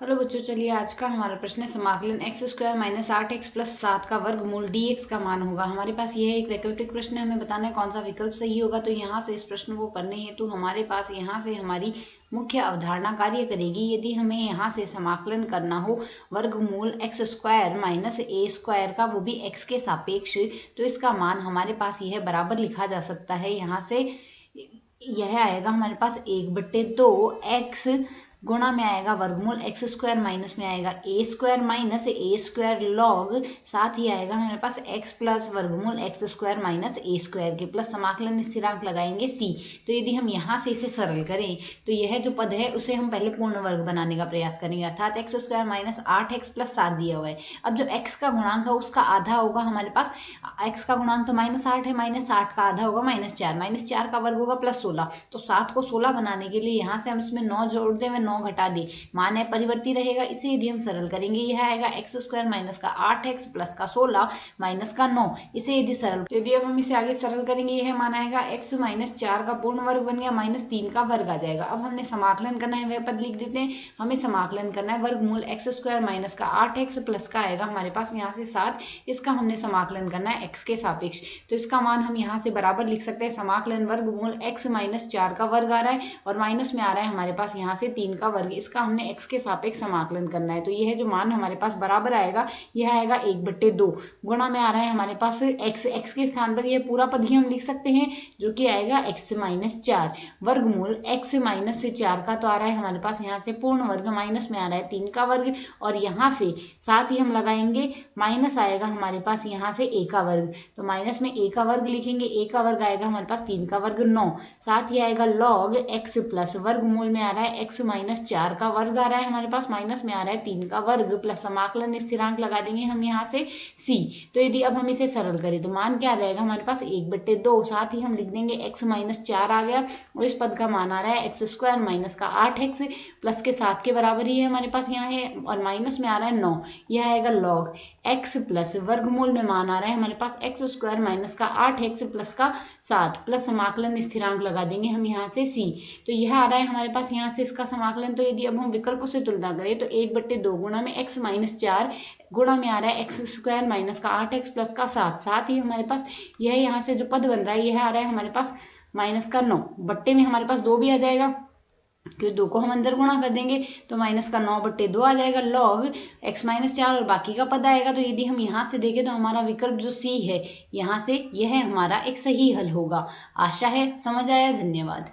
Hello बच्चों, चलिए आज का हमारा प्रश्न है समाकलन x square minus 8x plus 7 का वर्गमूल dx का मान होगा। हमारे पास यह एक वैकल्पिक प्रश्न है, हमें बताना है कौन सा विकल्प सही होगा। तो यहाँ से इस प्रश्न को करने हेतु हमारे पास यहाँ से हमारी मुख्य अवधारणा कार्य करेगी। यदि हमें यहाँ से समाकलन करना हो वर्गमूल एक्स स्क्वायर माइनस ए स्क्वायर का, वो भी एक्स के सापेक्ष, तो इसका मान हमारे पास यह बराबर लिखा जा सकता है। यहाँ से यह आएगा हमारे पास 1/2x गुणा में आएगा वर्गमूल एक्स स्क्वायर माइनस में आएगा ए स्क्वायर माइनस ए स्क्वायर लॉग, साथ ही आएगा हमारे पास एक्स प्लस वर्गमूल एक्स स्क्वायर माइनस ए स्क्वायर के प्लस समाकलन स्थिरांक लगाएंगे सी। तो यदि हम यहाँ से इसे सरल करें तो यह जो पद है उसे हम पहले पूर्ण वर्ग बनाने का प्रयास करेंगे, अर्थात x square minus 8x plus 7 दिया हुआ है। अब जो एक्स का गुणांक है उसका आधा होगा हमारे पास, एक्स का गुणांक तो -8 है, -8 का आधा होगा -4 का वर्ग होगा प्लस 16। तो 7 को 16 बनाने के लिए यहाँ से हम इसमें 9 जोड़ दें, 9 घटा दे, मान है परिवर्ती रहेगा। इसे यदि हम सरल करेंगे यह आएगा एक्स स्क्वायर माइनस का 8x प्लस का 16 माइनस का 9। इसे यदि सरल यदि अब हम इसे आगे सरल करेंगे यह मान आएगा x माइनस 4 का पूर्ण वर्ग बन गया माइनस 3 का वर्ग आ जाएगा। अब हमने समाकलन करना है, वह पद लिख देते हैं। हमें समाकलन करना है वर्गमूल एक्स स्क्वायर माइनस का 8x प्लस का आएगा हमारे पास यहाँ से 7, इसका हमने समाकलन करना है x के सापेक्ष। तो इसका मान हम यहाँ से बराबर लिख सकते हैं, समाकलन वर्गमूल x माइनस 4 का वर्ग आ रहा है और माइनस में आ रहा है हमारे पास यहाँ से 3 का वर्ग, इसका हमने x के सापेक्ष समाकलन करना है। तो यह जो मान हमारे पास बराबर आएगा यह आएगा 1/2 गुणा में आ रहा है हमारे पास x के स्थान पर यह पूरा पद ही हम लिख सकते हैं जो कि आएगा x माइनस 4 वर्गमूल x माइनस 4 का, तो आ रहा है हमारे पास यहाँ से पूर्ण वर्ग, माइनस में आ रहा है 3 का वर्ग और यहाँ से साथ ही हम लगाएंगे माइनस आएगा हमारे पास यहाँ से a का वर्ग। तो माइनस में a का वर्ग लिखेंगे, a का वर्ग आएगा हमारे पास 3 का वर्ग 9, साथ ही आएगा लॉग x प्लस वर्गमूल में आ रहा है x माइनस 4 का वर्ग आ रहा है हमारे पास, माइनस में आ रहा है 3 का वर्ग प्लस समाकलन स्थिरांक लगा देंगे हम यहाँ से c। तो यदि अब हम इसे सरल करें तो मान क्या आ जाएगा हमारे पास 1/2, साथ ही हम लिख देंगे x माइनस 4 आ गया और इस पद का मान आ रहा है एक्स स्क्वायर माइनस का 8x प्लस के 7 के बराबर ही है हमारे पास यहाँ है और माइनस में आ रहा है 9। यह आएगा लॉग x प्लस वर्गमूल में मान आ रहा है हमारे पास एक्स स्क्वायर माइनस का 8x प्लस का 7 प्लस समाकलन स्थिरांक लगा देंगे हम यहाँ से c। तो यह आ रहा है हमारे पास यहाँ से इसका समाकलन। तो यदि अब हम विकल्पों से तुलना करें तो 1/2 गुणा में x माइनस 4 गुणा में आ रहा है एक्स स्क्वायर माइनस का 8x प्लस का 7, साथ ही हमारे पास यह यहाँ से जो पद बन रहा है यह आ रहा है हमारे पास माइनस का 9, बट्टे में हमारे पास 2 भी आ जाएगा क्योंकि 2 को हम अंदर गुणा कर देंगे तो माइनस का 9/2 आ जाएगा लॉग x माइनस 4 और बाकी का पद आएगा। तो यदि हम यहाँ से देखें तो हमारा विकल्प जो सी है यहाँ से यह हमारा एक सही हल होगा। आशा है समझ आया। धन्यवाद।